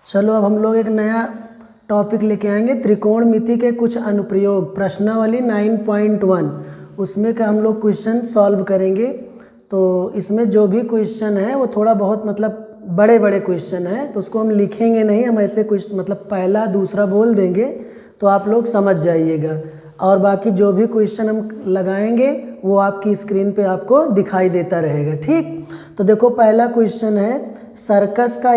चलो अब हम लोग एक नया टॉपिक लेके आएंगे, त्रिकोणमिति के कुछ अनुप्रयोग, प्रश्नावली 9.1। उसमें का हम लोग क्वेश्चन सॉल्व करेंगे। तो इसमें जो भी क्वेश्चन है वो थोड़ा बहुत मतलब बड़े बड़े क्वेश्चन है, तो उसको हम लिखेंगे नहीं, हम ऐसे कुछ मतलब पहला दूसरा बोल देंगे तो आप लोग समझ जाइएगा। और बाकी जो भी क्वेश्चन हम लगाएंगे वो आपकी स्क्रीन पे आपको दिखाई देता रहेगा, ठीक। तो देखो पहला क्वेश्चन है, सर्कस का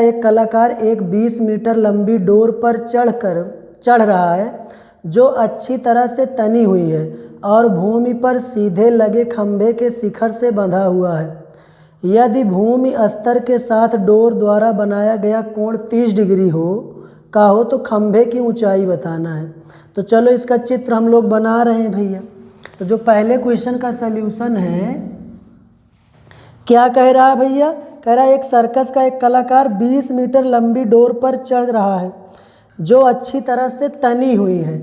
एक कलाकार एक 20 मीटर लंबी डोर पर चढ़ रहा है जो अच्छी तरह से तनी हुई है और भूमि पर सीधे लगे खंभे के शिखर से बंधा हुआ है। यदि भूमि स्तर के साथ डोर द्वारा बनाया गया कोण 30 डिग्री हो तो खंभे की ऊंचाई बताना है। तो चलो इसका चित्र हम लोग बना रहे हैं भैया। तो जो पहले क्वेश्चन का सल्यूशन है, क्या कह रहा है भैया? कह रहा है एक सर्कस का एक कलाकार 20 मीटर लंबी डोर पर चढ़ रहा है जो अच्छी तरह से तनी हुई है।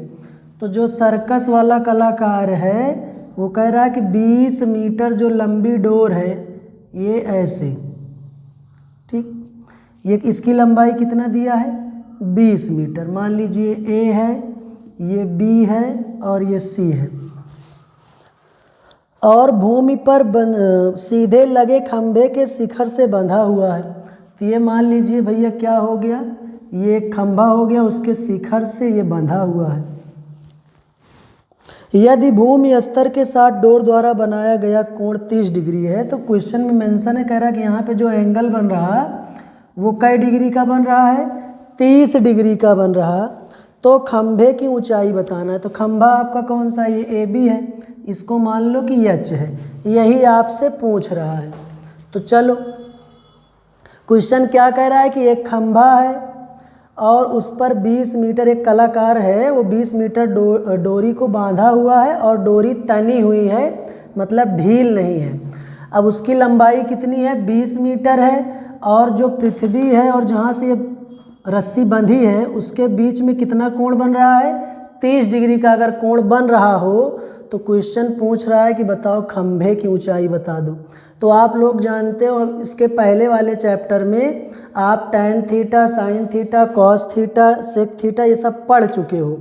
तो जो सर्कस वाला कलाकार है वो कह रहा है कि 20 मीटर जो लंबी डोर है ये ऐसे, ठीक। ये इसकी लंबाई कितना दिया है? 20 मीटर। मान लीजिए ए है, ये बी है और ये सी है, और भूमि पर सीधे लगे खंभे के शिखर से बंधा हुआ है। तो ये मान लीजिए भैया क्या हो गया, ये खंभा हो गया, उसके शिखर से ये बंधा हुआ है। यदि भूमि स्तर के साथ डोर द्वारा बनाया गया कोण 30 डिग्री है, तो क्वेश्चन में मेंशन है, कह रहा है कि यहाँ पे जो एंगल बन रहा वो कई डिग्री का बन रहा है? 30 डिग्री का बन रहा। तो खंभे की ऊंचाई बताना है। तो खंभा आपका कौन सा? ये ए बी है, इसको मान लो कि एच है, यही आपसे पूछ रहा है। तो चलो क्वेश्चन क्या कह रहा है कि एक खंभा है और उस पर 20 मीटर, एक कलाकार है वो 20 मीटर डोरी को बांधा हुआ है और डोरी तनी हुई है, मतलब ढील नहीं है। अब उसकी लंबाई कितनी है? 20 मीटर है, और जो पृथ्वी है और जहाँ से ये रस्सी बंधी है उसके बीच में कितना कोण बन रहा है? 30 डिग्री का अगर कोण बन रहा हो तो क्वेश्चन पूछ रहा है कि बताओ खंभे की ऊंचाई बता दो। तो आप लोग जानते हो इसके पहले वाले चैप्टर में आप tan theta, sin theta, cos theta, sec theta ये सब पढ़ चुके हो।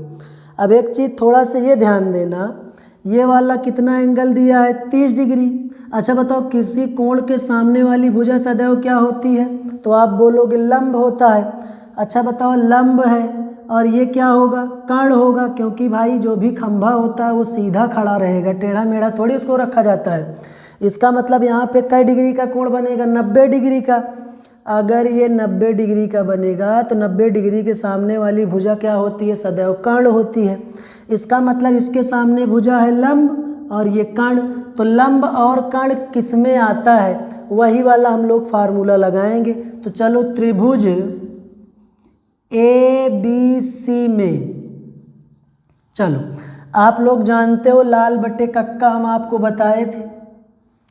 अब एक चीज़ थोड़ा सा ये ध्यान देना, ये वाला कितना एंगल दिया है? 30 डिग्री। अच्छा बताओ किसी कोण के सामने वाली भुजा सदैव क्या होती है? तो आप बोलोगे लंब होता है। अच्छा बताओ लंब है और ये क्या होगा? कर्ण होगा, क्योंकि भाई जो भी खंभा होता है वो सीधा खड़ा रहेगा, टेढ़ा मेढ़ा थोड़ी उसको रखा जाता है। इसका मतलब यहाँ पे कई डिग्री का कोण बनेगा? 90 डिग्री का। अगर ये 90 डिग्री का बनेगा तो 90 डिग्री के सामने वाली भुजा क्या होती है? सदैव कर्ण होती है। इसका मतलब इसके सामने भुजा है लंब और ये कर्ण। तो लंब और कर्ण किस में आता है? वही वाला हम लोग फार्मूला लगाएंगे। तो चलो त्रिभुज ए बी सी में, चलो आप लोग जानते हो लाल बटे कक्का हम आपको बताए थे,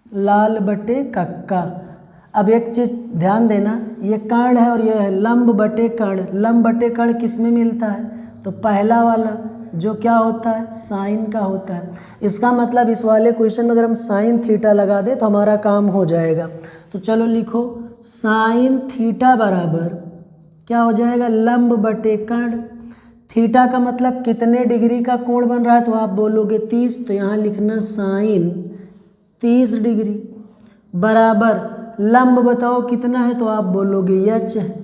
लाल बटे कक्का। अब एक चीज़ ध्यान देना, ये कर्ण है और ये है लंब बटे कर्ण। लंब बटे कर्ण किस में मिलता है? तो पहला वाला जो क्या होता है? साइन का होता है। इसका मतलब इस वाले क्वेश्चन में अगर हम साइन थीटा लगा दें तो हमारा काम हो जाएगा। तो चलो लिखो साइन थीटा बराबर क्या हो जाएगा? लंब बटे कर्ण। थीटा का मतलब कितने डिग्री का कोण बन रहा है? तो आप बोलोगे 30, तो यहाँ लिखना साइन 30 डिग्री बराबर लंब बताओ कितना है? तो आप बोलोगे एच है।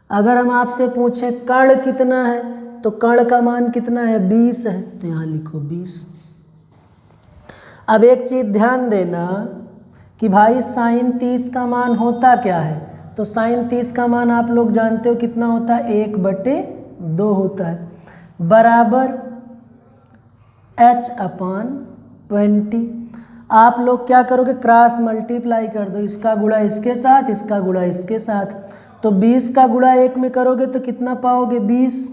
अगर हम आपसे पूछें कर्ण कितना है तो कर्ण का मान कितना है? 20 है, तो यहाँ लिखो 20। अब एक चीज़ ध्यान देना कि भाई साइन 30 का मान होता क्या है? तो साइन 30 का मान आप लोग जानते हो कितना होता है? 1/2 होता है, बराबर h/20। आप लोग क्या करोगे? क्रॉस मल्टीप्लाई कर दो, इसका गुणा इसके साथ, इसका गुणा इसके साथ। तो 20 का गुणा 1 में करोगे तो कितना पाओगे? 20,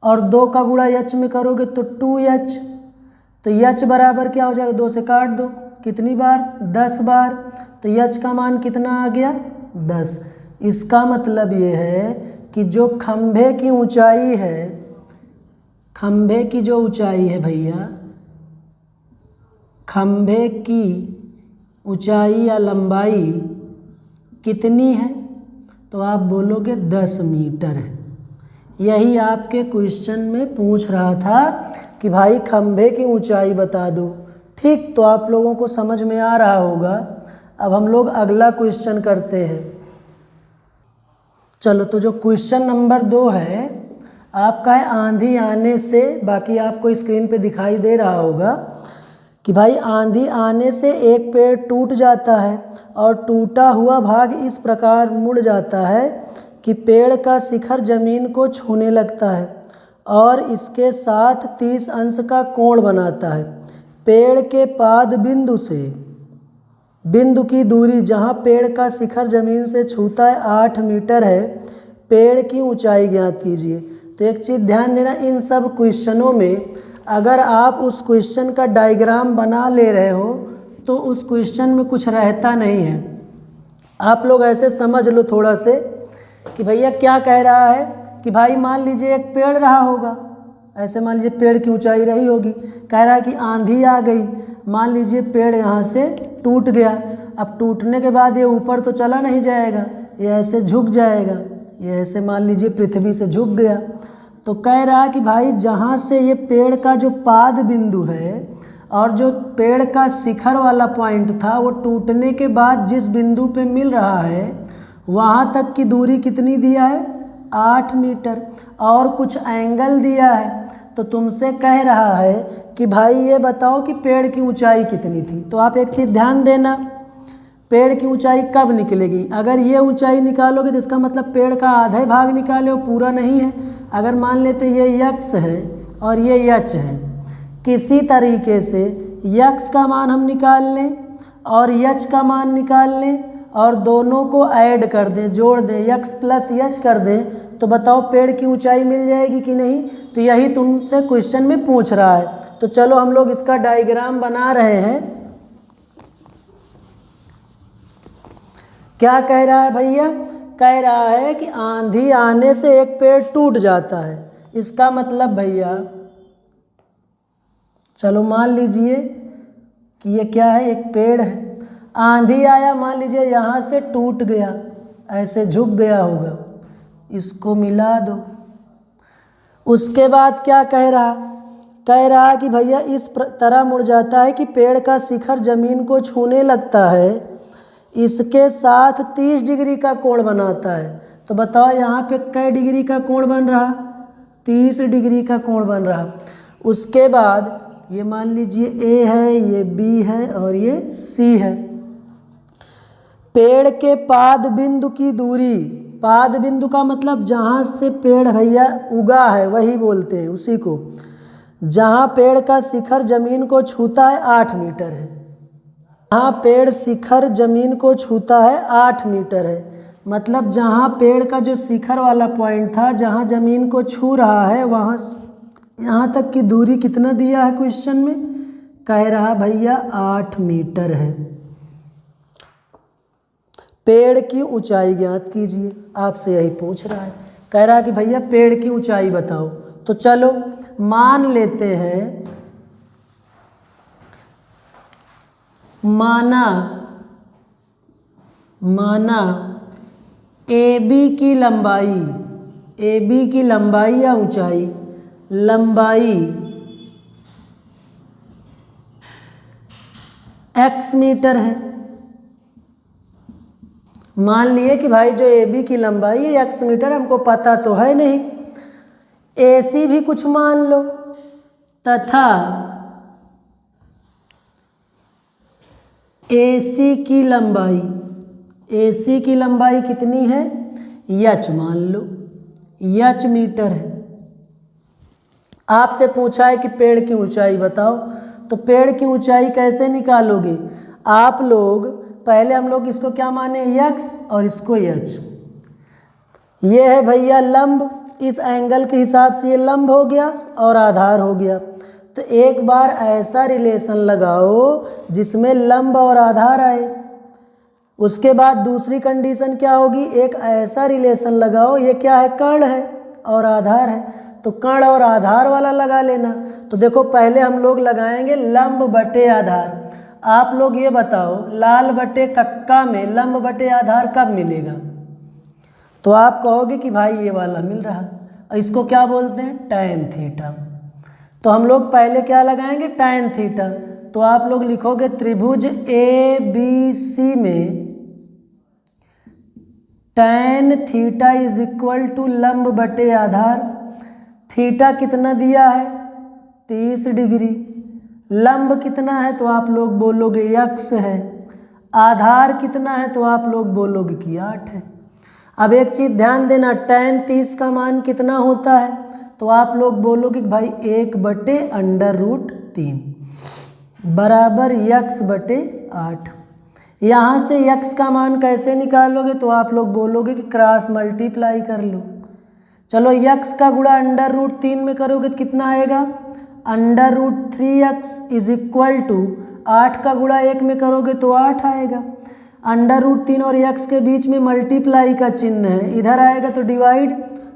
और 2 का गुणा h में करोगे तो 2h। तो h बराबर क्या हो जाएगा? 2 से काट दो, कितनी बार? 10 बार। तो h का मान कितना आ गया? 10। इसका मतलब ये है कि जो खंभे की ऊंचाई है, खंभे की जो ऊंचाई है भैया, खंभे की ऊंचाई या लंबाई कितनी है, तो आप बोलोगे 10 मीटर है। यही आपके क्वेश्चन में पूछ रहा था कि भाई खंभे की ऊंचाई बता दो। ठीक, तो आप लोगों को समझ में आ रहा होगा। अब हम लोग अगला क्वेश्चन करते हैं। चलो, तो जो क्वेश्चन नंबर 2 है आपका है आंधी आने से, बाकी आपको स्क्रीन पे दिखाई दे रहा होगा कि भाई आंधी आने से एक पेड़ टूट जाता है और टूटा हुआ भाग इस प्रकार मुड़ जाता है कि पेड़ का शिखर जमीन को छूने लगता है और इसके साथ 30 अंश का कोण बनाता है। पेड़ के पाद बिंदु से बिंदु की दूरी जहाँ पेड़ का शिखर जमीन से छूता है 8 मीटर है। पेड़ की ऊंचाई ज्ञात कीजिए। तो एक चीज़ ध्यान देना, इन सब क्वेश्चनों में अगर आप उस क्वेश्चन का डायग्राम बना ले रहे हो तो उस क्वेश्चन में कुछ रहता नहीं है। आप लोग ऐसे समझ लो थोड़ा से कि भैया क्या कह रहा है कि भाई मान लीजिए एक पेड़ रहा होगा, ऐसे मान लीजिए पेड़ की ऊंचाई रही होगी। कह रहा है कि आंधी आ गई, मान लीजिए पेड़ यहाँ से टूट गया। अब टूटने के बाद ये ऊपर तो चला नहीं जाएगा, ये ऐसे झुक जाएगा, ये ऐसे मान लीजिए पृथ्वी से झुक गया। तो कह रहा है कि भाई जहाँ से ये पेड़ का जो पाद बिंदु है और जो पेड़ का शिखर वाला पॉइंट था वो टूटने के बाद जिस बिंदु पे मिल रहा है वहाँ तक की दूरी कितनी दिया है, 8 मीटर, और कुछ एंगल दिया है। तो तुमसे कह रहा है कि भाई ये बताओ कि पेड़ की ऊंचाई कितनी थी। तो आप एक चीज़ ध्यान देना, पेड़ की ऊंचाई कब निकलेगी? अगर ये ऊंचाई निकालोगे तो इसका मतलब पेड़ का आधा भाग निकाले, वो पूरा नहीं है। अगर मान लेते ये यक्स है और ये यच है, किसी तरीके से यक्स का मान हम निकाल लें और यच का मान निकाल लें और दोनों को ऐड कर दें, जोड़ दें, यक्स प्लस यच कर दें, तो बताओ पेड़ की ऊंचाई मिल जाएगी कि नहीं? तो यही तुमसे क्वेश्चन में पूछ रहा है। तो चलो हम लोग इसका डायग्राम बना रहे हैं। क्या कह रहा है भैया? कह रहा है कि आंधी आने से एक पेड़ टूट जाता है। इसका मतलब भैया चलो मान लीजिए कि ये क्या है, एक पेड़ है। आंधी आया, मान लीजिए यहाँ से टूट गया, ऐसे झुक गया होगा, इसको मिला दो। उसके बाद क्या कह रहा? कह रहा कि भैया इस तरह मुड़ जाता है कि पेड़ का शिखर जमीन को छूने लगता है, इसके साथ 30 डिग्री का कोण बनाता है। तो बताओ यहाँ पे कै डिग्री का कोण बन रहा? 30 डिग्री का कोण बन रहा। उसके बाद ये मान लीजिए ए है, ये बी है और ये सी है। पेड़ के पाद बिंदु की दूरी, पाद बिंदु का मतलब जहाँ से पेड़ भैया उगा है वही बोलते हैं उसी को। जहाँ पेड़ का शिखर जमीन को छूता है 8 मीटर है। जहाँ पेड़ शिखर जमीन को छूता है 8 मीटर है, मतलब जहाँ पेड़ का जो शिखर वाला पॉइंट था, जहाँ जमीन को छू रहा है, वहाँ यहाँ तक की दूरी कितना दिया है क्वेश्चन में? कह रहा भैया 8 मीटर है। पेड़ की ऊंचाई ज्ञात कीजिए, आपसे यही पूछ रहा है। कह रहा कि भैया पेड़ की ऊंचाई बताओ। तो चलो मान लेते हैं, माना AB की लंबाई, AB की लंबाई या ऊंचाई, लंबाई x मीटर है। मान लिए कि भाई जो AB की लंबाई है x मीटर, हमको पता तो है नहीं। AC भी कुछ मान लो, तथा AC की लंबाई कितनी है? h मान लो, h मीटर है। आपसे पूछा है कि पेड़ की ऊंचाई बताओ, तो पेड़ की ऊंचाई कैसे निकालोगे? आप लोग पहले, हम लोग इसको क्या माने, x और इसको h। ये है भैया लंब, इस एंगल के हिसाब से ये लंब हो गया और आधार हो गया। तो एक बार ऐसा रिलेशन लगाओ जिसमें लंब और आधार आए। उसके बाद दूसरी कंडीशन क्या होगी? एक ऐसा रिलेशन लगाओ, ये क्या है, कर्ण है और आधार है, तो कर्ण और आधार वाला लगा लेना। तो देखो पहले हम लोग लगाएंगे लंब बटे आधार। आप लोग ये बताओ लाल बटे कक्का में लंब बटे आधार कब मिलेगा? तो आप कहोगे कि भाई ये वाला मिल रहा, इसको क्या बोलते हैं? tan theta. तो हम लोग पहले क्या लगाएंगे? tan theta. तो आप लोग लिखोगे त्रिभुज ABC में tan theta is equal to लंब बटे आधार। थीटा कितना दिया है? 30 डिग्री। लंब कितना है? तो आप लोग बोलोगे x है। आधार कितना है? तो आप लोग बोलोगे कि 8 है। अब एक चीज़ ध्यान देना, tan 30 का मान कितना होता है? तो आप लोग बोलोगे भाई 1/√3 बराबर x बटे 8। यहाँ से x का मान कैसे निकालोगे? तो आप लोग बोलोगे कि क्रॉस मल्टीप्लाई कर लो। चलो x का गुणा √3 में करोगे तो कितना आएगा? √3x इज इक्वल टू 8 का गुणा 1 में करोगे तो 8 आएगा। √3 और x के बीच में मल्टीप्लाई का चिन्ह है, इधर आएगा तो डिवाइड,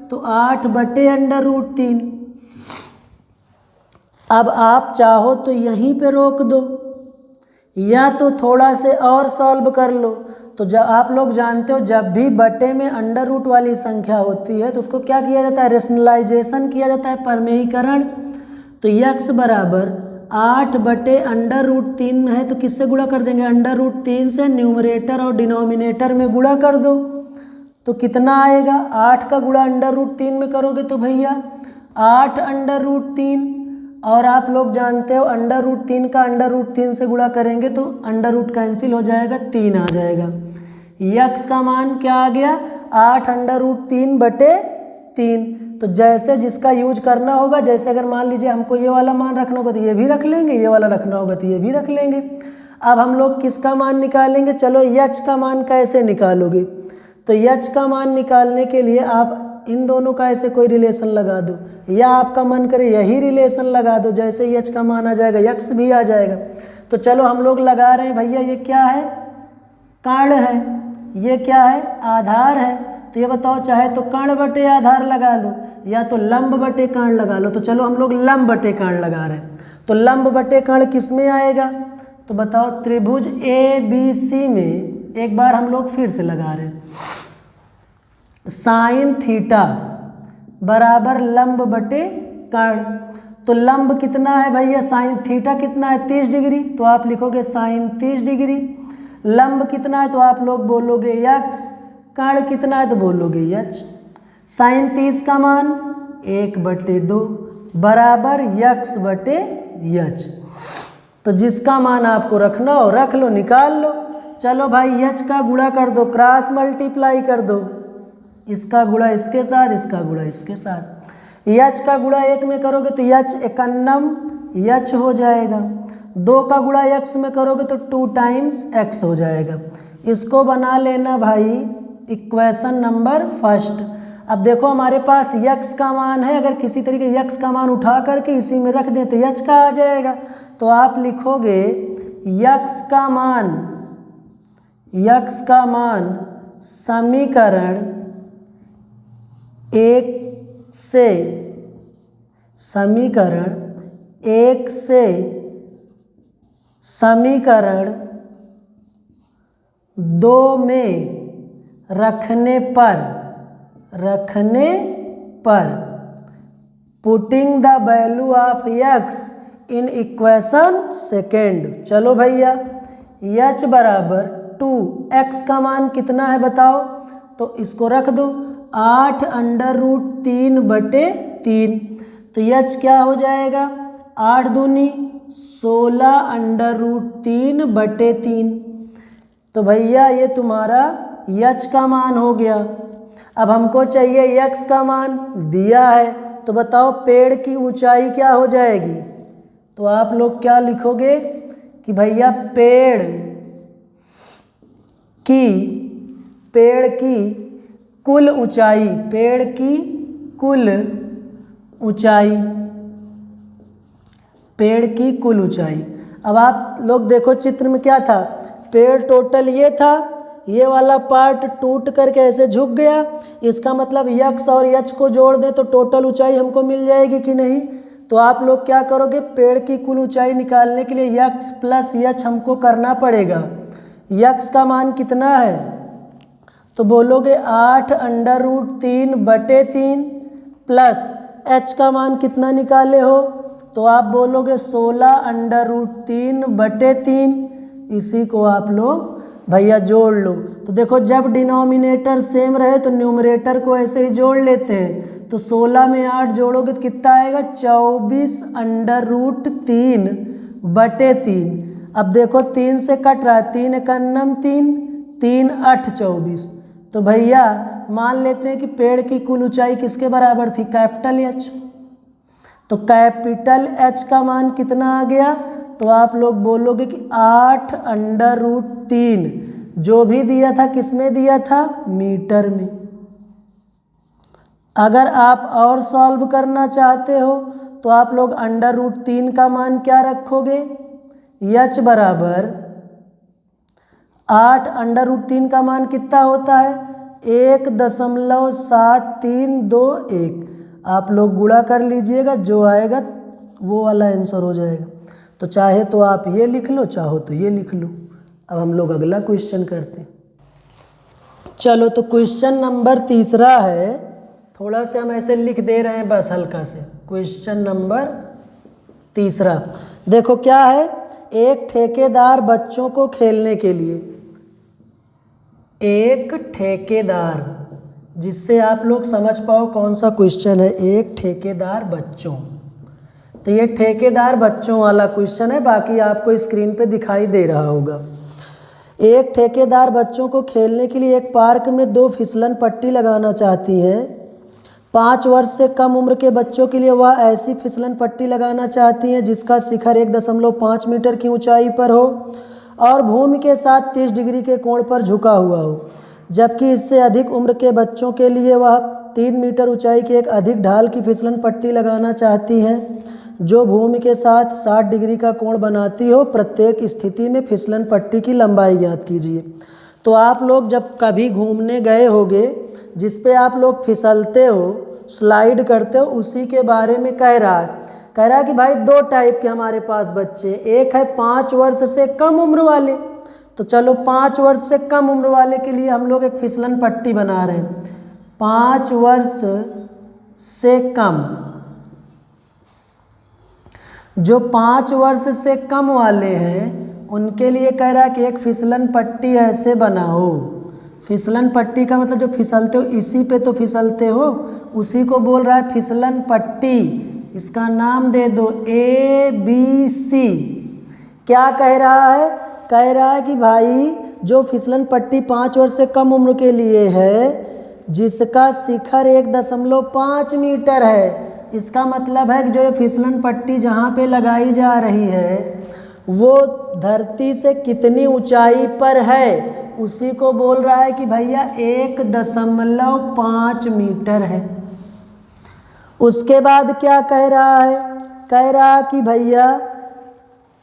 तो 8 बटे √3। अब आप चाहो तो यहीं पे रोक दो या तो थोड़ा से और सॉल्व कर लो। तो जब आप लोग जानते हो जब भी बटे में अंडर रूट वाली संख्या होती है तो उसको क्या किया जाता है? रेशनलाइजेशन किया जाता है, परमेयीकरण। तो x बराबर 8 बटे √3 है तो किससे गुणा कर देंगे? √3 से न्यूमरेटर और डिनोमिनेटर में गुणा कर दो तो कितना आएगा? 8 का गुणा √3 में करोगे तो भैया 8 √3, और आप लोग जानते हो √3 का √3 से गुणा करेंगे तो अंडर कैंसिल हो जाएगा, 3 आ जाएगा। x का मान क्या आ गया? 8 √3 बटे 3। तो जैसे जिसका यूज करना होगा, जैसे अगर मान लीजिए हमको ये वाला मान रखना होगा तो ये भी रख लेंगे, ये वाला रखना होगा तो ये भी रख लेंगे। अब हम लोग किसका मान निकालेंगे? चलो h का मान कैसे निकालोगे? तो h का मान निकालने के लिए आप इन दोनों का ऐसे कोई रिलेशन लगा दो, या आपका मन करे यही रिलेशन लगा दो, जैसे h का मान आ जाएगा x भी आ जाएगा। तो चलो हम लोग लगा रहे हैं भैया, ये क्या है? कर्ण है। ये क्या है? आधार है। तो ये बताओ चाहे तो कर्ण बटे आधार लगा लो या तो लंब बटे कर्ण लगा लो। तो चलो हम लोग लंब बटे कर्ण लगा रहे हैं। तो लंब बटे कर्ण किस में आएगा? तो बताओ त्रिभुज ABC में एक बार हम लोग फिर से लगा रहे हैं, साइन थीटा बराबर लंब बटे कर्ण। तो लंब कितना है भैया? साइन थीटा कितना है? 30 डिग्री। तो आप लिखोगे साइन 30 डिग्री। लंब कितना है? तो आप लोग बोलोगे x। कर्ण कितना है? तो बोलोगे h। साइन 30 का मान 1/2 बराबर x बटे h। तो जिसका मान आपको रखना हो रख लो, निकाल लो। चलो भाई h का गुणा कर दो, क्रॉस मल्टीप्लाई कर दो, इसका गुणा इसके साथ, इसका गुणा इसके साथ। h का गुणा 1 में करोगे तो h 91 h हो जाएगा। 2 का गुणा x में करोगे तो 2 टाइम्स x हो जाएगा। इसको बना लेना भाई इक्वेशन नंबर फर्स्ट। अब देखो हमारे पास x का मान है, अगर किसी तरीके x का मान उठा करके इसी में रख दें तो h का आ जाएगा। तो आप लिखोगे x का मान समीकरण 1 से समीकरण 2 में रखने पर putting the value of x in equation second. चलो भैया h बराबर 2, x का मान कितना है बताओ? तो इसको रख दो 8 √3 बटे 3। तो h क्या हो जाएगा? 8 दूनी 16 √3 बटे 3। तो भैया ये तुम्हारा h का मान हो गया। अब हमको चाहिए x का मान, दिया है तो बताओ पेड़ की ऊंचाई क्या हो जाएगी? तो आप लोग क्या लिखोगे कि भैया पेड़ की कुल ऊंचाई, पेड़ की कुल ऊंचाई। अब आप लोग देखो चित्र में क्या था? पेड़ टोटल ये था, ये वाला पार्ट टूट करके ऐसे झुक गया, इसका मतलब x और h को जोड़ दें तो टोटल ऊंचाई हमको मिल जाएगी कि नहीं? तो आप लोग क्या करोगे, पेड़ की कुल ऊंचाई निकालने के लिए यक्स प्लस यच हमको करना पड़ेगा। यक्स का मान कितना है, तो बोलोगे 8√3/3 प्लस एच का मान कितना निकाले हो, तो आप बोलोगे 16√3/3। इसी को आप लोग भैया जोड़ लो। तो देखो जब डिनोमिनेटर सेम रहे तो न्यूमरेटर को ऐसे ही जोड़ लेते हैं। तो 16 में 8 जोड़ोगे तो कितना आएगा, 24√3/3। अब देखो 3 से कट रहा है, 3 एकन्नम 3, 3 8 24। तो भैया मान लेते हैं कि पेड़ की कुल ऊंचाई किसके बराबर थी, कैपिटल एच। तो कैपिटल एच का मान कितना आ गया, तो आप लोग बोलोगे कि 8√3 जो भी दिया था किसमें दिया था, मीटर में। अगर आप और सॉल्व करना चाहते हो तो आप लोग √3 का मान क्या रखोगे, एच बराबर 8 √3 का मान कितना होता है, 1.7321। आप लोग गुणा कर लीजिएगा, जो आएगा वो वाला आंसर हो जाएगा। तो चाहे तो आप ये लिख लो, चाहो तो ये लिख लो। अब हम लोग अगला क्वेश्चन करते हैं। चलो तो क्वेश्चन नंबर 3 है, थोड़ा से हम ऐसे लिख दे रहे हैं बस हल्का से। क्वेश्चन नंबर 3 देखो क्या है, एक ठेकेदार बच्चों को खेलने के लिए, एक ठेकेदार, जिससे आप लोग समझ पाओ कौन सा क्वेश्चन है, एक ठेकेदार बच्चों। तो ये ठेकेदार बच्चों वाला क्वेश्चन है, बाकी आपको स्क्रीन पे दिखाई दे रहा होगा। एक ठेकेदार बच्चों को खेलने के लिए एक पार्क में 2 फिसलन पट्टी लगाना चाहती है। 5 वर्ष से कम उम्र के बच्चों के लिए वह ऐसी फिसलन पट्टी लगाना चाहती हैं जिसका शिखर 1.5 मीटर की ऊंचाई पर हो और भूमि के साथ 30 डिग्री के कोण पर झुका हुआ हो, जबकि इससे अधिक उम्र के बच्चों के लिए वह 3 मीटर ऊंचाई की एक अधिक ढाल की फिसलन पट्टी लगाना चाहती हैं जो भूमि के साथ 60 डिग्री का कोण बनाती हो। प्रत्येक स्थिति में फिसलन पट्टी की लंबाई ज्ञात कीजिए। तो आप लोग जब कभी घूमने गए होगे, जिस पे आप लोग फिसलते हो, स्लाइड करते हो, उसी के बारे में कह रहा है कि भाई 2 टाइप के हमारे पास बच्चे, एक है 5 वर्ष से कम उम्र वाले। तो चलो 5 वर्ष से कम उम्र वाले के लिए हम लोग एक फिसलन पट्टी बना रहे हैं। 5 वर्ष से कम, जो 5 वर्ष से कम वाले हैं उनके लिए कह रहा है कि एक फिसलन पट्टी ऐसे बनाओ। फिसलन पट्टी का मतलब जो फिसलते हो इसी पे तो फिसलते हो, उसी को बोल रहा है फिसलन पट्टी। इसका नाम दे दो ABC। क्या कह रहा है, कह रहा है कि भाई जो फिसलन पट्टी 5 वर्ष से कम उम्र के लिए है, जिसका शिखर 1.5 मीटर है, इसका मतलब है कि जो ये फिसलन पट्टी जहाँ पे लगाई जा रही है वो धरती से कितनी ऊंचाई पर है, उसी को बोल रहा है कि भैया 1.5 मीटर है। उसके बाद क्या कह रहा है, कह रहा कि भैया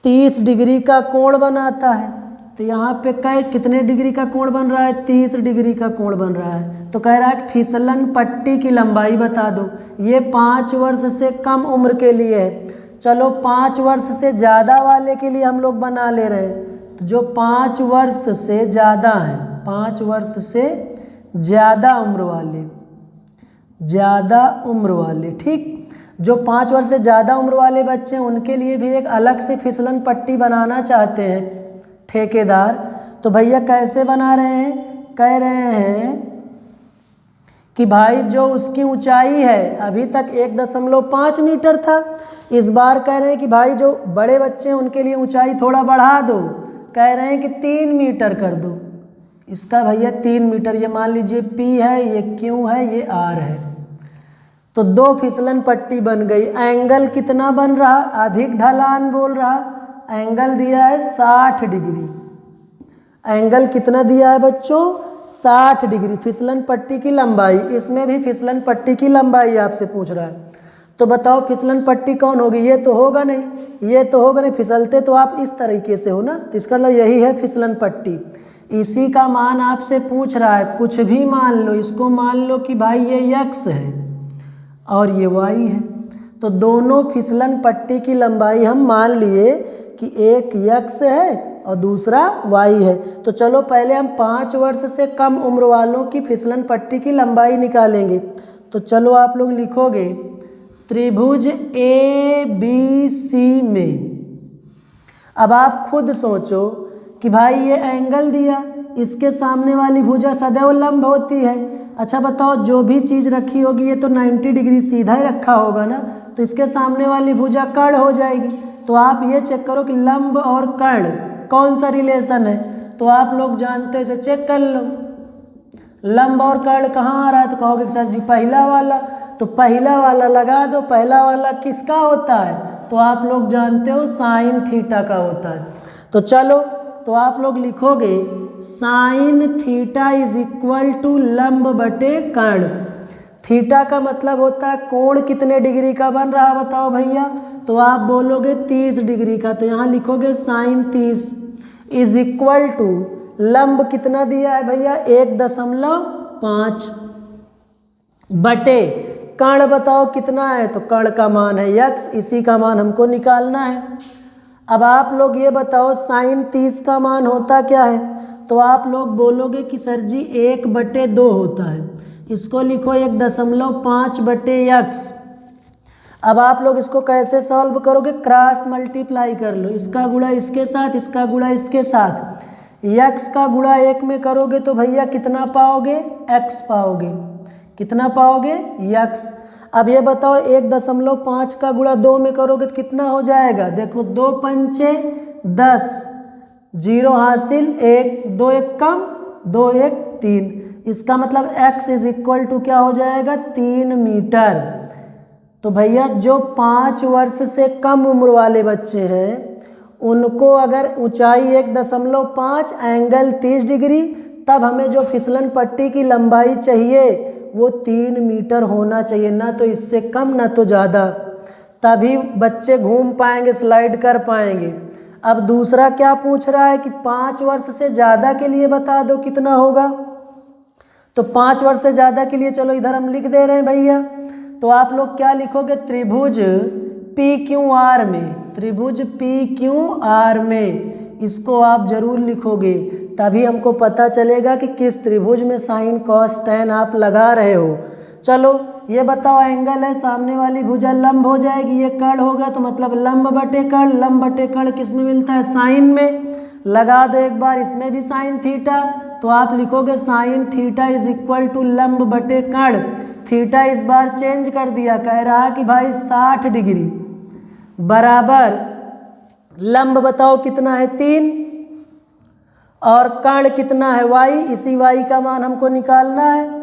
30 डिग्री का कोण बनाता है। तो यहाँ पे कितने डिग्री का कोण बन रहा है, 30 डिग्री का कोण बन रहा है। तो कह रहा है कि फिसलन पट्टी की लंबाई बता दो। ये 5 वर्ष से कम उम्र के लिए है। चलो 5 वर्ष से ज़्यादा वाले के लिए हम लोग बना ले रहे हैं। तो जो 5 वर्ष से ज़्यादा हैं, 5 वर्ष से ज़्यादा उम्र वाले, ज़्यादा उम्र वाले, ठीक, जो 5 वर्ष से ज़्यादा उम्र वाले बच्चे हैं उनके लिए भी एक अलग से फिसलन पट्टी बनाना चाहते हैं ठेकेदार। तो भैया कैसे बना रहे हैं, कह रहे हैं कि भाई जो उसकी ऊंचाई है, अभी तक 1.5 मीटर था, इस बार कह रहे हैं कि भाई जो बड़े बच्चे हैं उनके लिए ऊंचाई थोड़ा बढ़ा दो, कह रहे हैं कि 3 मीटर कर दो। इसका भैया 3 मीटर, ये मान लीजिए P है, ये Q है, ये R है। तो 2 फिसलन पट्टी बन गई। एंगल कितना बन रहा, अधिक ढलान बोल रहा, एंगल दिया है 60 डिग्री। एंगल कितना दिया है बच्चों, 60 डिग्री। फिसलन पट्टी की लंबाई, इसमें भी फिसलन पट्टी की लंबाई आपसे पूछ रहा है। तो बताओ फिसलन पट्टी कौन होगी, ये तो होगा नहीं, ये तो होगा नहीं, फिसलते तो आप इस तरीके से हो ना। तो इसका मतलब यही है फिसलन पट्टी। इसी का मान आपसे पूछ रहा है, कुछ भी मान लो, इसको मान लो कि भाई ये x है और ये y है। तो दोनों फिसलन पट्टी की लंबाई हम मान लिए कि एक x है और दूसरा y है। तो चलो पहले हम 5 वर्ष से कम उम्र वालों की फिसलन पट्टी की लंबाई निकालेंगे। तो चलो आप लोग लिखोगे त्रिभुज ABC में, अब आप खुद सोचो कि भाई ये एंगल दिया, इसके सामने वाली भुजा सदैव लंब होती है। अच्छा बताओ, जो भी चीज़ रखी होगी ये तो 90 डिग्री सीधा ही रखा होगा ना, तो इसके सामने वाली भुजा कर्ण हो जाएगी। तो आप ये चेक करो कि लंब और कर्ण कौन सा रिलेशन है, तो आप लोग जानते हो, इसे चेक कर लो। लंब और कर्ण कहाँ आ रहा है, तो कहोगे सर जी पहला वाला, तो पहला वाला लगा दो। पहला वाला किसका होता है, तो आप लोग जानते हो साइन थीटा का होता है। तो चलो, तो आप लोग लिखोगे sine theta is equal to लंब बटे कर्ण। थीटा का मतलब होता है कोण कितने डिग्री का बन रहा है बताओ भैया, तो आप बोलोगे 30 डिग्री का। तो यहाँ लिखोगे साइन 30 इज इक्वल टू लंब कितना दिया है भैया 1.5 बटे कर्ण बताओ कितना है, तो कर्ण का मान है x, इसी का मान हमको निकालना है। अब आप लोग ये बताओ साइन 30 का मान होता क्या है, तो आप लोग बोलोगे कि सर जी 1/2 होता है। इसको लिखो 1.5 बटे x। अब आप लोग इसको कैसे सॉल्व करोगे, क्रॉस मल्टीप्लाई कर लो, इसका गुणा इसके साथ, इसका गुणा इसके साथ। x का गुणा 1 में करोगे तो भैया कितना पाओगे, x पाओगे। कितना पाओगे, x। अब ये बताओ 1.5 का गुणा 2 में करोगे तो कितना हो जाएगा, देखो 2 पंचे 10, 0 हासिल, 1 2 1 कम, 2 1 3। इसका मतलब x इज इक्वल टू क्या हो जाएगा, 3 मीटर। तो भैया जो 5 वर्ष से कम उम्र वाले बच्चे हैं उनको अगर ऊंचाई 1.5 एंगल 30 डिग्री, तब हमें जो फिसलन पट्टी की लंबाई चाहिए वो 3 मीटर होना चाहिए, ना तो इससे कम ना तो ज़्यादा, तभी बच्चे घूम पाएंगे, स्लाइड कर पाएंगे। अब दूसरा क्या पूछ रहा है कि 5 वर्ष से ज़्यादा के लिए बता दो कितना होगा। तो 5 वर्ष से ज़्यादा के लिए चलो इधर हम लिख दे रहे हैं भैया। तो आप लोग क्या लिखोगे, त्रिभुज PQR में, त्रिभुज PQR में इसको आप जरूर लिखोगे, तभी हमको पता चलेगा कि किस त्रिभुज में साइन कॉस टैन आप लगा रहे हो। चलो ये बताओ, एंगल है, सामने वाली भुजा लंब हो जाएगी, ये कर्ण होगा, तो मतलब लंब बटे कर्ण। लंब बटे कर्ण किस में मिलता है, साइन में। लगा दो एक बार, इसमें भी साइन थीटा, तो आप लिखोगे sine theta is equal to लंब बटे कर्ण। थीटा इस बार चेंज कर दिया, कह रहा कि भाई 60 डिग्री बराबर लंब बताओ कितना है 3, और कर्ण कितना है y, इसी y का मान हमको निकालना है।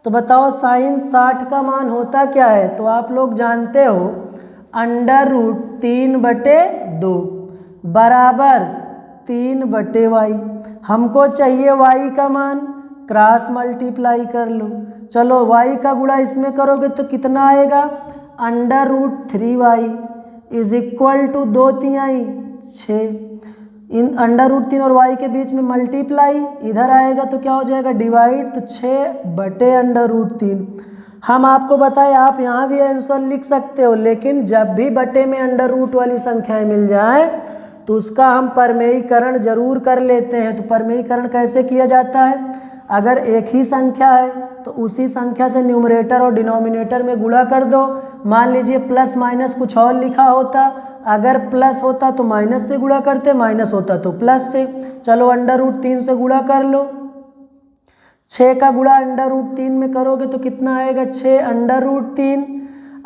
तो बताओ साइन 60 का मान होता क्या है, तो आप लोग जानते हो √3/2 बराबर 3/y। हमको चाहिए y का मान, क्रॉस मल्टीप्लाई कर लो। चलो y का गुणा इसमें करोगे तो कितना आएगा, √3y इज इक्वल टू 2 तिहाई 6। इन √3 और y के बीच में मल्टीप्लाई, इधर आएगा तो क्या हो जाएगा, डिवाइड, तो 6/√3। हम आपको बताएं आप यहाँ भी आंसर लिख सकते हो, लेकिन जब भी बटे में अंडर रूट वाली संख्याएं मिल जाए तो उसका हम परमेयीकरण जरूर कर लेते हैं। तो परमेयीकरण कैसे किया जाता है, अगर एक ही संख्या है तो उसी संख्या से न्यूमरेटर और डिनोमिनेटर में गुणा कर दो। मान लीजिए प्लस माइनस कुछ और लिखा होता, अगर प्लस होता तो माइनस से गुणा करते, माइनस होता तो प्लस से। चलो √3 से गुणा कर लो, 6 का गुणा √3 में करोगे तो कितना आएगा, 6√3।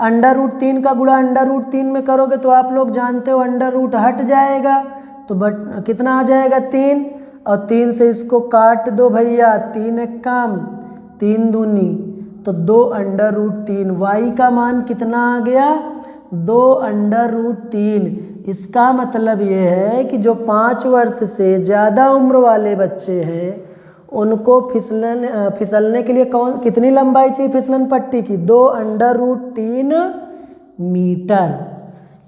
√3 का गुणा √3 में करोगे तो आप लोग जानते हो अंडर रूट हट जाएगा, तो कितना आ जाएगा 3, और 3 से इसको काट दो भैया, 3 एक काम 3 दूनी, तो 2√3। y का मान कितना आ गया, 2√3। इसका मतलब ये है कि जो 5 वर्ष से ज़्यादा उम्र वाले बच्चे हैं उनको फिसलने के लिए कितनी लंबाई चाहिए फिसलन पट्टी की, 2√3 मीटर।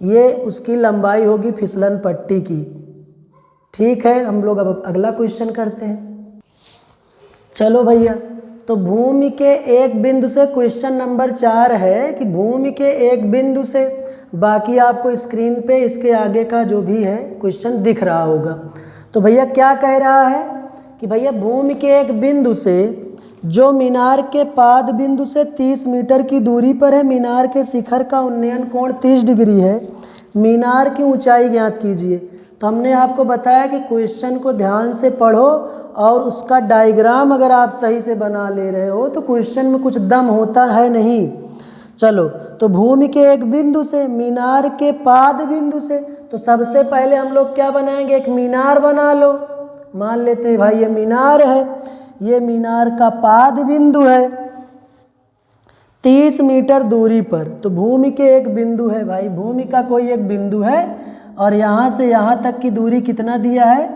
ये उसकी लंबाई होगी फिसलन पट्टी की। ठीक है, हम लोग अब अगला क्वेश्चन करते हैं। चलो भैया, तो भूमि के एक बिंदु से, क्वेश्चन नंबर 4 है कि भूमि के एक बिंदु से, बाकी आपको स्क्रीन पे इसके आगे का जो भी है क्वेश्चन दिख रहा होगा। तो भैया क्या कह रहा है कि भैया भूमि के एक बिंदु से जो मीनार के पाद बिंदु से 30 मीटर की दूरी पर है, मीनार के शिखर का उन्नयन कोण 30 डिग्री है, मीनार की ऊंचाई ज्ञात कीजिए। तो हमने आपको बताया कि क्वेश्चन को ध्यान से पढ़ो और उसका डायग्राम अगर आप सही से बना ले रहे हो तो क्वेश्चन में कुछ दम होता है नहीं। चलो, तो भूमि के एक बिंदु से मीनार के पाद बिंदु से, तो सबसे पहले हम लोग क्या बनाएंगे, एक मीनार बना लो। मान लेते हैं भाई ये मीनार है, ये मीनार का पाद बिंदु है 30 मीटर दूरी पर। तो भूमि के एक बिंदु है भाई, भूमि का कोई एक बिंदु है और यहाँ से यहाँ तक की दूरी कितना दिया है,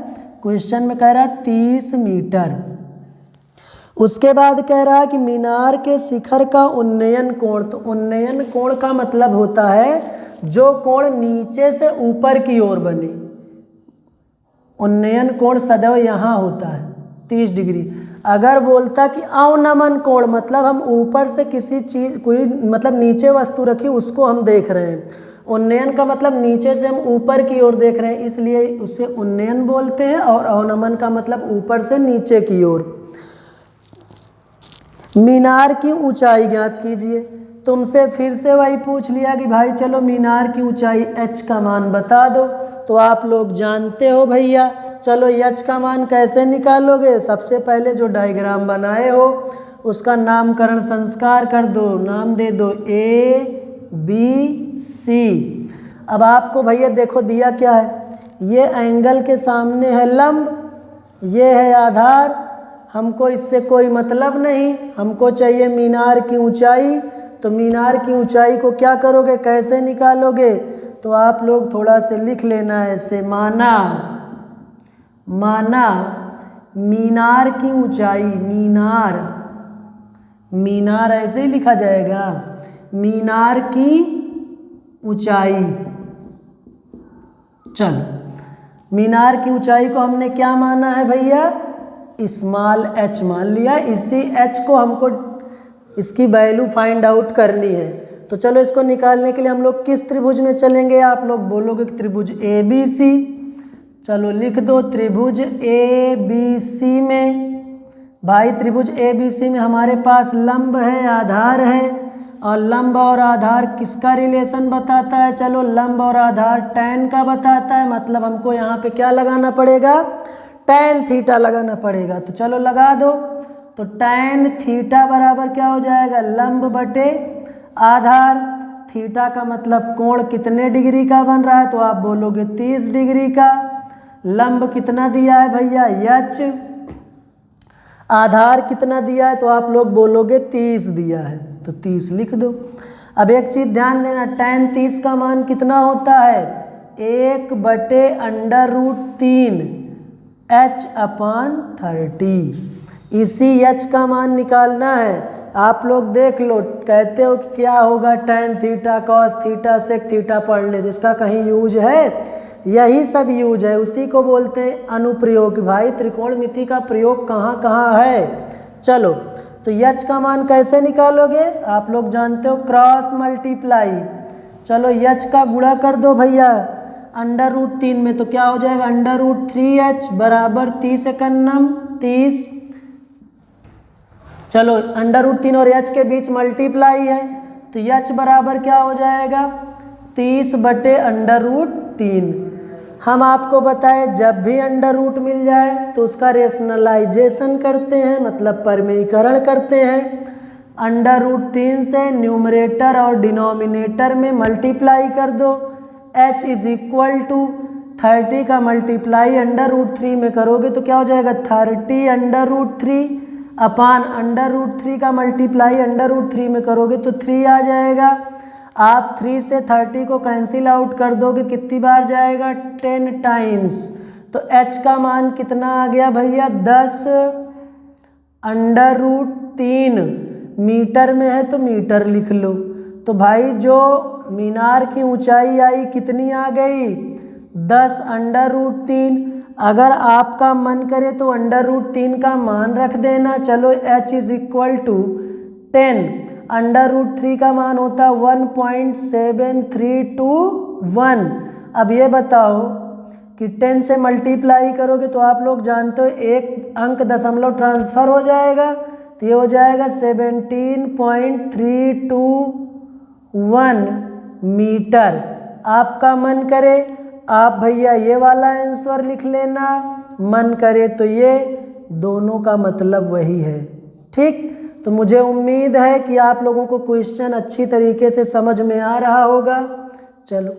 क्वेश्चन में कह रहा है 30 मीटर। उसके बाद कह रहा है कि मीनार के शिखर का उन्नयन कोण। तो उन्नयन कोण का मतलब होता है जो कोण नीचे से ऊपर की ओर बने। उन्नयन कोण सदैव यहाँ होता है 30 डिग्री। अगर बोलता कि अवनमन कोण, मतलब हम ऊपर से किसी चीज़, कोई मतलब नीचे वस्तु रखी उसको हम देख रहे हैं। उन्नयन का मतलब नीचे से हम ऊपर की ओर देख रहे हैं, इसलिए उसे उन्नयन बोलते हैं। और अवनमन का मतलब ऊपर से नीचे की ओर। मीनार की ऊंचाई ज्ञात कीजिए। तुमसे फिर से वही पूछ लिया कि भाई चलो मीनार की ऊंचाई h का मान बता दो। तो आप लोग जानते हो भैया, चलो h का मान कैसे निकालोगे, सबसे पहले जो डायग्राम बनाए हो उसका नामकरण संस्कार कर दो, नाम दे दो ABC। अब आपको भैया देखो दिया क्या है, ये एंगल के सामने है लंब, ये है आधार, हमको इससे कोई मतलब नहीं, हमको चाहिए मीनार की ऊंचाई। तो मीनार की ऊंचाई को क्या करोगे, कैसे निकालोगे, तो आप लोग थोड़ा से लिख लेना है ऐसे, माना मीनार की ऊंचाई, मीनार ऐसे ही लिखा जाएगा, मीनार की ऊंचाई। चल, मीनार की ऊंचाई को हमने क्या माना है भैया, स्मॉल h मान लिया। इसी h को हमको इसकी वैल्यू फाइंड आउट करनी है। तो चलो इसको निकालने के लिए हम लोग किस त्रिभुज में चलेंगे, आप लोग बोलोगे कि त्रिभुज ABC। चलो लिख दो त्रिभुज ABC में। भाई त्रिभुज ABC में हमारे पास लंब है, आधार है, और लंब और आधार किसका रिलेशन बताता है, चलो लंब और आधार tan का बताता है। मतलब हमको यहाँ पे क्या लगाना पड़ेगा, tan थीटा लगाना पड़ेगा। तो चलो लगा दो। तो tan थीटा बराबर क्या हो जाएगा, लंब बटे आधार। थीटा का मतलब कोण कितने डिग्री का बन रहा है, तो आप बोलोगे 30 डिग्री का। लंब कितना दिया है भैया h, आधार कितना दिया है, तो आप लोग बोलोगे 30 दिया है, तो 30 लिख दो। अब एक चीज़ ध्यान देना, tan 30 का मान कितना होता है, 1/√3 h/30। इसी h का मान निकालना है। आप लोग देख लो, कहते हो कि क्या होगा tan theta cos theta sec theta पढ़ने से, इसका कहीं यूज है, यही सब यूज है, उसी को बोलते हैं अनुप्रयोग। भाई त्रिकोणमिति का प्रयोग कहाँ कहाँ है। चलो, तो h का मान कैसे निकालोगे, आप लोग जानते हो, क्रॉस मल्टीप्लाई। चलो h का गुणा कर दो भैया √3 में, तो क्या हो जाएगा, √3h बराबर 30 एकन्नम 30। चलो √3 और h के बीच मल्टीप्लाई है, तो h बराबर क्या हो जाएगा, 30/√3। हम आपको बताए जब भी √ मिल जाए तो उसका रेशनलाइजेशन करते हैं, मतलब परमेयीकरण करते हैं। √3 से न्यूमरेटर और डिनोमिनेटर में मल्टीप्लाई कर दो। h = 30 का मल्टीप्लाई √3 में करोगे तो क्या हो जाएगा, 30 √3/√3 का मल्टीप्लाई √3 में करोगे तो 3 आ जाएगा। आप 3 से 30 को कैंसिल आउट कर दोगे, कितनी बार जाएगा, 10 टाइम्स। तो h का मान कितना आ गया भैया, 10√3। मीटर में है तो मीटर लिख लो। तो भाई जो मीनार की ऊंचाई आई कितनी आ गई, 10√3। अगर आपका मन करे तो √3 का मान रख देना। चलो h इज इक्वल टू 10, √3 का मान होता है 1.7321। अब ये बताओ कि 10 से मल्टीप्लाई करोगे तो आप लोग जानते हो एक अंक दशमलव ट्रांसफ़र हो जाएगा, तो ये हो जाएगा 17.321 मीटर। आपका मन करे आप भैया ये वाला आंसर लिख लेना, मन करे तो ये, दोनों का मतलब वही है। ठीक, तो मुझे उम्मीद है कि आप लोगों को क्वेश्चन अच्छी तरीके से समझ में आ रहा होगा। चलो।